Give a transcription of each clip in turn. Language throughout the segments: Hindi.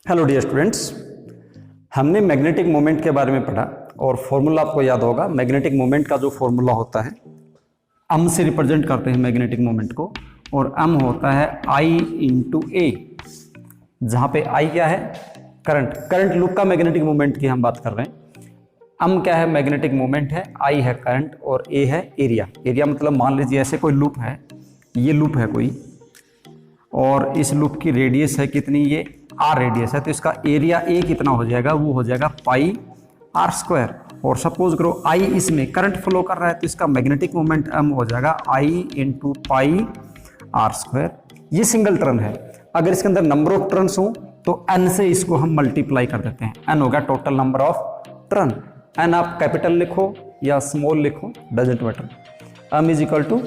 हेलो डियर स्टूडेंट्स, हमने मैग्नेटिक मोमेंट के बारे में पढ़ा और फॉर्मूला आपको याद होगा। मैग्नेटिक मोमेंट का जो फॉर्मूला होता है, एम से रिप्रेजेंट करते हैं मैग्नेटिक मोमेंट को, और एम होता है आई इंटू ए, जहाँ पे आई क्या है? करंट लूप का मैग्नेटिक मोमेंट की हम बात कर रहे हैं। एम क्या है? मैग्नेटिक मोमेंट है, आई है करंट और ए है एरिया। एरिया मतलब मान लीजिए ऐसे कोई लूप है, ये लूप है कोई, और इस लूप की रेडियस है कितनी? ये आर रेडियस है, तो इसका एरिया ए कितना हो जाएगा? वो हो जाएगा पाई आर स्क्वायर। और सपोज करो आई इसमें करंट फ्लो कर रहा है, तो इसका मैग्नेटिक मोमेंट एम हो जाएगा आई इंटू पाई आर स्क्वायर। ये सिंगल टर्न है। अगर इसके अंदर नंबर ऑफ टर्न्स हो तो एन से इसको हम मल्टीप्लाई कर देते हैं। एन होगा total number of turn. N आप कैपिटल लिखो या स्मॉल लिखो, doesn't matter. M is equal to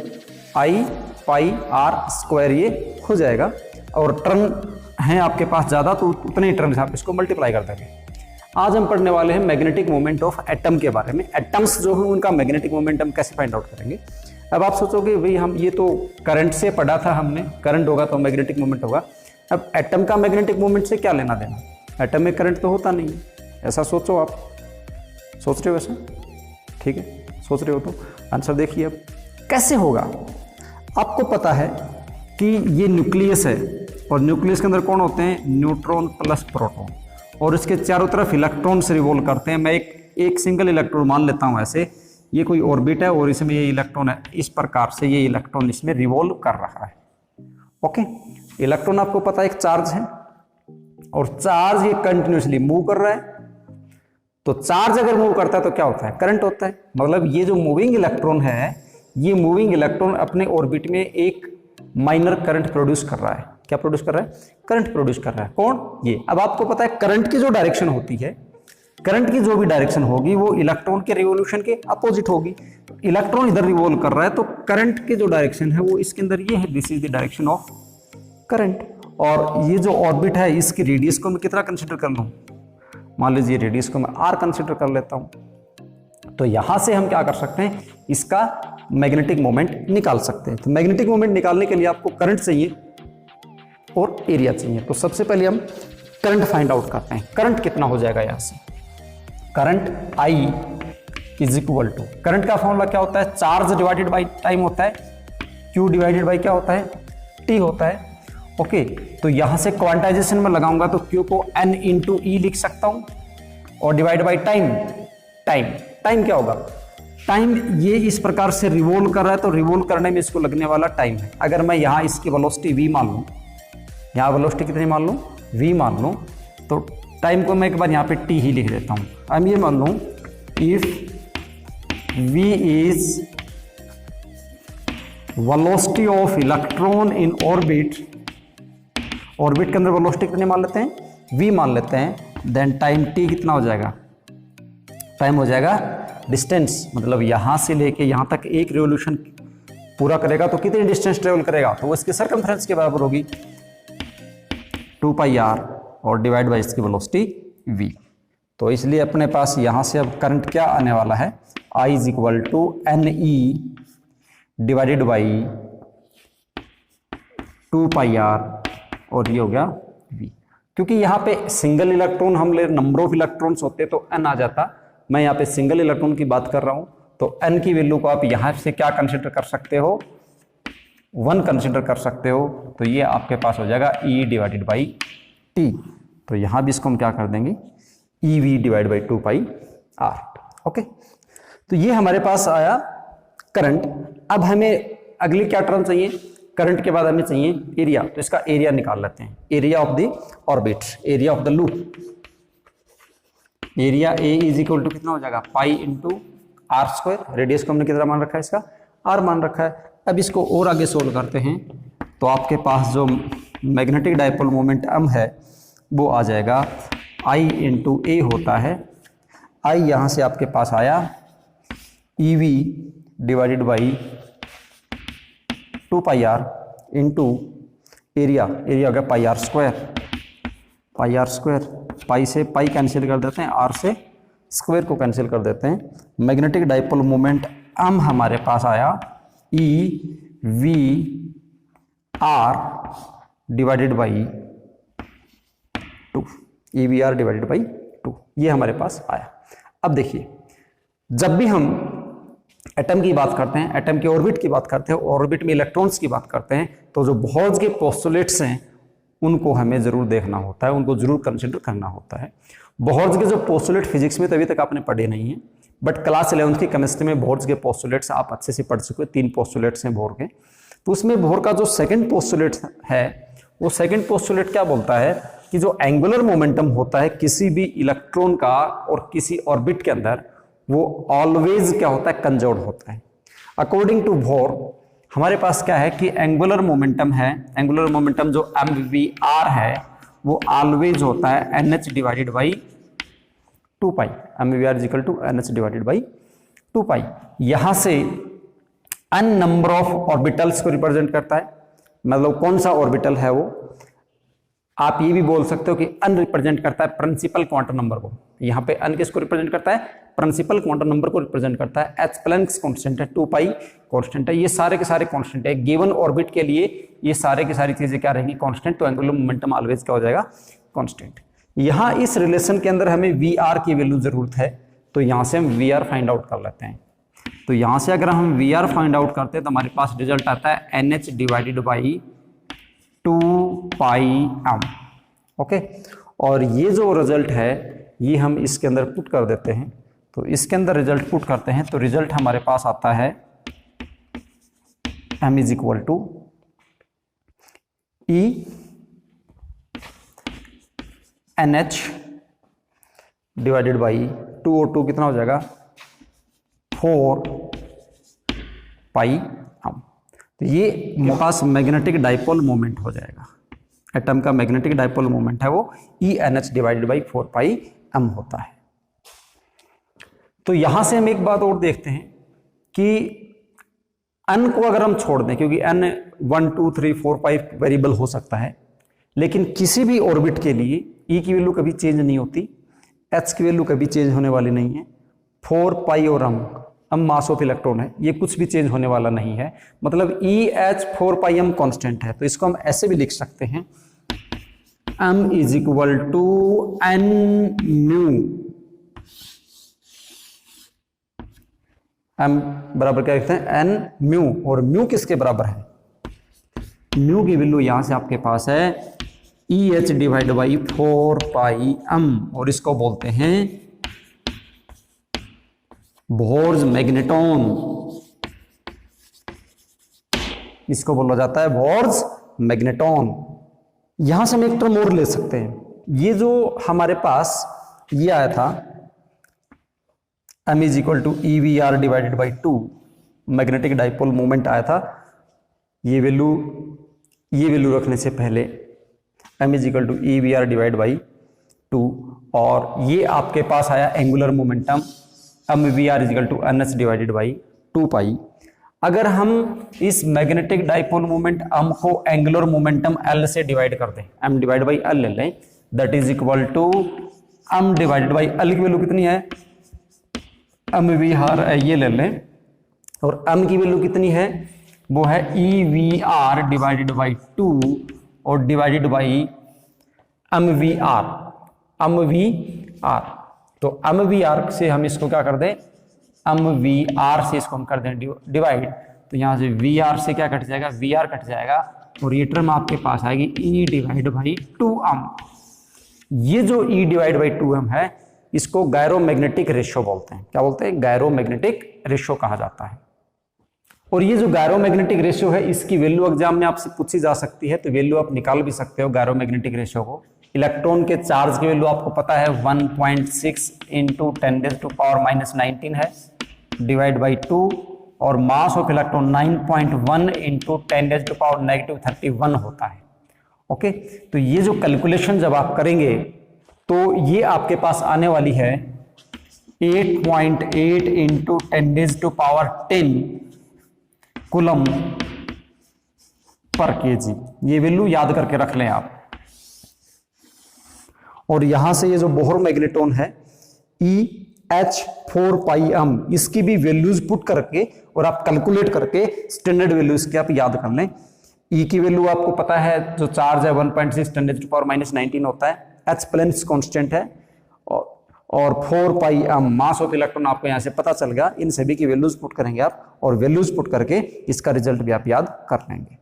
I pi r square ये हो जाएगा। और टर्न हैं आपके पास ज़्यादा, तो उतने ही टर्न आप इसको मल्टीप्लाई कर देंगे। आज हम पढ़ने वाले हैं मैग्नेटिक मोमेंट ऑफ एटम के बारे में। एटम्स जो हैं उनका मैग्नेटिक मोमेंट हम कैसे फाइंड आउट करेंगे। अब आप सोचोगे भाई हम ये तो करंट से पढ़ा था हमने, करंट होगा तो मैग्नेटिक मोमेंट होगा। अब एटम का मैग्नेटिक मोमेंट से क्या लेना देना? एटम में करंट तो होता नहीं है, ऐसा सोचो। आप सोच रहे हो वैसे? ठीक है, सोच रहे हो तो आंसर देखिए। अब कैसे होगा? आपको पता है कि ये न्यूक्लियस है, और न्यूक्लियस के अंदर कौन होते हैं? न्यूट्रॉन प्लस प्रोटॉन, और इसके चारों तरफ इलेक्ट्रॉन से रिवॉल्व करते हैं। मैं एक सिंगल इलेक्ट्रॉन मान लेता हूँ ऐसे, ये कोई ऑर्बिट है और इसमें ये इलेक्ट्रॉन है। इस प्रकार से ये इलेक्ट्रॉन इसमें रिवॉल्व कर रहा है। ओके, इलेक्ट्रॉन आपको पता है एक चार्ज है, और चार्ज ये कंटिन्यूसली मूव कर रहा है। तो चार्ज अगर मूव करता है तो क्या होता है? करंट होता है। मतलब ये जो मूविंग इलेक्ट्रॉन है, ये मूविंग इलेक्ट्रॉन अपने ऑर्बिट में एक माइनर करंट प्रोड्यूस कर रहा है। क्या प्रोड्यूस कर रहा है? करंट प्रोड्यूस कर रहा है। कौन? ये। अब आपको पता है करंट की जो डायरेक्शन होती है, करंट की जो भी डायरेक्शन होगी वो इलेक्ट्रॉन के रिवॉल्यूशन के अपोजिट होगी। इलेक्ट्रॉन इधर रिवॉल्व कर रहा है, तो करंट की जो डायरेक्शन है वो इसके अंदर ये है, this is the direction of current. और ये जो ऑर्बिट है, इसकी रेडियस को मैं कितना कंसिडर कर लूँ? मान लीजिए रेडियस को मैं आर कंसिडर कर लेता हूँ। तो यहां से हम क्या कर सकते हैं? इसका मैग्नेटिक मोमेंट निकाल सकते हैं। तो मैग्नेटिक मोमेंट निकालने के लिए आपको करंट चाहिए और एरिया चाहिए। तो सबसे पहले हम करंट फाइंड आउट करते हैं। करंट कितना हो जाएगा? यहां से current I is equal to, current का फॉर्मूला क्या होता है? चार्ज डिवाइडेड बाई टाइम होता है। क्यू डिवाइडेड बाई क्या होता है? टी होता है। ओके, तो यहां से क्वांटाइजेशन में लगाऊंगा तो क्यू को एन इंटू ई लिख सकता हूं, और डिवाइड बाई टाइम। टाइम क्या होगा? टाइम ये इस प्रकार से रिवॉल्व कर रहा है, तो रिवॉल्व करने में इसको लगने वाला टाइम है। अगर मैं यहाँ इसकी वेलोसिटी v मान लूँ, यहाँ वेलोसिटी कितनी मान लूँ? v मान लूँ, तो टाइम को मैं एक बार यहाँ पे t ही लिख देता हूँ। अब ये मान लूँ if v is velocity of electron in orbit, orbit के अंदर वेलोसिटी कितनी मान लेते हैं? v मान लेते हैं। देन टाइम t कितना हो जाएगा? टाइम हो जाएगा डिस्टेंस, मतलब यहां से लेके यहां तक एक रिवोल्यूशन पूरा करेगा तो कितनी डिस्टेंस ट्रेवल करेगा? तो वो इसके सर्कमफ्रेंस के बराबर होगी 2 पाई आर, और डिवाइड बाई इसकी वेलोसिटी v। तो इसलिए अपने पास यहां से अब करंट क्या आने वाला है? I is equal to n e divided by 2 pi r, और ये हो गया v। क्योंकि यहाँ पे सिंगल इलेक्ट्रॉन हम ले, नंबर ऑफ इलेक्ट्रॉन्स होते तो n आ जाता। मैं यहाँ पे सिंगल इलेक्ट्रॉन की बात कर रहा हूँ, तो n की वैल्यू को आप यहाँ से क्या कंसिडर कर सकते हो? 1 कंसिडर कर सकते हो। तो ये आपके पास हो जाएगा E डिवाइडेड बाई टी। तो यहाँ भी इसको हम क्या कर देंगे? EV divide by 2 pi r. Okay, तो ये हमारे पास आया करंट। अब हमें अगली क्या टर्म चाहिए? करंट के बाद हमें चाहिए एरिया। तो इसका एरिया निकाल लेते हैं। Area of the orbit, area of the loop. Area a is equal to कितना हो जाएगा? Pi into r square. Radius को हमने कितना मान रखा है? इसका आर मान रखा है। अब इसको और आगे सोल्व करते हैं, तो आपके पास जो मैग्नेटिक डायपोल मोमेंट एम है वो आ जाएगा आई इंटू ए होता है। आई यहाँ से आपके पास आया EV divided by 2 pi r into area. Area हो गया pi r square. Pi r square, pi से पाई कैंसिल कर देते हैं, आर से स्क्वायर को कैंसिल कर देते हैं। मैग्नेटिक डायपोल मोमेंट एम हमारे पास आया EV R divided by 2। EVR divided by 2, ये हमारे पास आया। अब देखिए, जब भी हम एटम की बात करते हैं, एटम के ऑर्बिट की बात करते हैं, ऑर्बिट में इलेक्ट्रॉन्स की बात करते हैं, तो जो बोहर्स के पोस्टुलेट्स हैं उनको हमें जरूर देखना होता है, उनको जरूर कंसिडर करना होता है। बोहर्स के जो पोस्टुलेट फिजिक्स में तो अभी तक आपने पढ़े नहीं है, बट क्लास 11th की केमिस्ट्री में बोहर्स के पोस्टुलेट्स आप अच्छे से पढ़ चुके हो। 3 पोस्टुलेट्स हैं बोहर के। तो उसमें बोहर का जो सेकंड पोस्टुलेट है, वो सेकंड पोस्टुलेट क्या बोलता है कि जो एंगुलर मोमेंटम होता है किसी भी इलेक्ट्रॉन का और किसी ऑर्बिट के अंदर, वो ऑलवेज क्या होता है, कंजर्व्ड होता है। अकॉर्डिंग टू बोहर हमारे पास क्या है कि एंगुलर मोमेंटम है, एंगुलर मोमेंटम जो MVR है वो ऑलवेज होता है NH divided by 2 pi. MVR is equal to NH divided by 2 pi. यहां से n नंबर ऑफ ऑर्बिटल्स को रिप्रेजेंट करता है, मतलब कौन सा ऑर्बिटल है वो। आप ये भी बोल सकते हो कि n रिप्रेजेंट करता है प्रिंसिपल क्वांटम नंबर को। यहाँ पे n किसको रिप्रेजेंट करता है, प्रिंसिपल क्वांटम नंबर को रिप्रेजेंट करता है। h प्लैंक्स कांस्टेंट है, 2 पाई कांस्टेंट है, ये सारे के सारे कांस्टेंट है। गिवन ऑर्बिट के लिए ये सारे की सारी चीजें क्या रहेंगी, कांस्टेंट। तो एंगुलर मोमेंटम ऑलवेज क्या हो जाएगा, कांस्टेंट। यहाँ इस रिलेशन के अंदर हमें VR की वैल्यू जरूरत है, तो यहाँ से हम VR फाइंड आउट कर लेते हैं। तो यहाँ से अगर हम VR फाइंड आउट करते हैं तो हमारे पास रिजल्ट आता है NH divided by 2 pi m। Okay, और ये जो रिजल्ट है ये हम इसके अंदर पुट कर देते हैं। तो इसके अंदर रिजल्ट पुट करते हैं तो रिजल्ट हमारे पास आता है m is equal to E NH divided by 2 और 2 कितना हो जाएगा, 4 पाई m। तो ये हमारे पास मैग्नेटिक डाइपोल मोमेंट हो जाएगा। एटम का मैग्नेटिक डाइपोल मोमेंट है वो ENH divided by 4 pi m होता है। तो यहां से हम एक बात और देखते हैं कि n को अगर हम छोड़ दें, क्योंकि n 1 2 3 4 5 वेरिएबल हो सकता है, लेकिन किसी भी ऑर्बिट के लिए E की वैल्यू कभी चेंज नहीं होती, H की वैल्यू कभी चेंज होने वाली नहीं है। 4 पाई और m मास ऑफ इलेक्ट्रॉन है, ये कुछ भी चेंज होने वाला नहीं है। मतलब EH 4 पाई m कांस्टेंट है। तो इसको हम ऐसे भी लिख सकते हैं, m is equal to n mu. m बराबर क्या लिखते हैं, n म्यू। और म्यू किसके बराबर है, म्यू की वैल्यू यहां से आपके पास है EH divide by 4 pi m, और इसको बोलते हैं बोहर्स मैग्नेटॉन। इसको बोला जाता है बोहर्स मैग्नेटॉन। यहां से हम एक टर्म और ले सकते हैं। ये जो हमारे पास ये आया था m is equal to EVR divided by 2, magnetic dipole moment आया था। ये वैल्यू रखने से पहले m is equal to EVR divide by 2, और ये आपके पास आया angular momentum MVR is equal to NH divided by 2 pi. अगर हम इस मैग्नेटिक डाइपोल मोमेंट m को एंगुलर मोमेंटम L से डिवाइड कर दें, m डिवाइड बाई L ले लें, that is equal to m divided by L की वैल्यू कितनी है, MVR ये ले लें, और m की वैल्यू कितनी है, वो है EVR डिवाइडेड बाई 2 और डिवाइडेड बाई MVR। तो MVR से हम इसको क्या कर दें, MVR से इसको हम कर दें डिवाइड, तो यहाँ से VR से क्या कट जाएगा, VR कट जाएगा, और ये टर्म आपके पास आएगी E डिवाइड बाई 2m। ये जो E डिवाइड बाई 2m है, इसको गायरोमैग्नेटिक रेशियो बोलते हैं। क्या बोलते हैं, गायरोमैग्नेटिक रेशियो कहा जाता है। और ये जो गायरोमैग्नेटिक रेशियो है, इसकी वैल्यू एग्जाम में आपसे पूछी जा सकती है, तो वैल्यू आप निकाल भी सकते हो गायरोमैग्नेटिक रेशियो को। इलेक्ट्रॉन के चार्ज की वैल्यू आपको पता है 1.6 इंटू 10⁻⁻19 है डिवाइड बाई 2, और मास ऑफ इलेक्ट्रॉन 9.1 इंटू 10⁻31 होता है। ओके, तो ये जो कैलकुलेशन जब आप करेंगे तो ये आपके पास आने वाली है 8.8 इंटू 10⁻10 कूलम पर केजी। ये वैल्यू याद करके रख लें आप। और यहां से ये जो बोहर मैग्नेटॉन है EH 4 पाई m, इसकी भी वैल्यूज पुट करके और आप कैलकुलेट करके स्टैंडर्ड वैल्यू इसके आप याद कर लें। E की वैल्यू आपको पता है, जो चार्ज है 1.6 10⁻⁻19 होता है, एच प्लेन्स कांस्टेंट है, और 4 पाई एम मास ऑफ इलेक्ट्रॉन आपको यहाँ से पता चल गया। इन सभी की वैल्यूज पुट करेंगे आप, और वैल्यूज पुट करके इसका रिजल्ट भी आप याद कर लेंगे।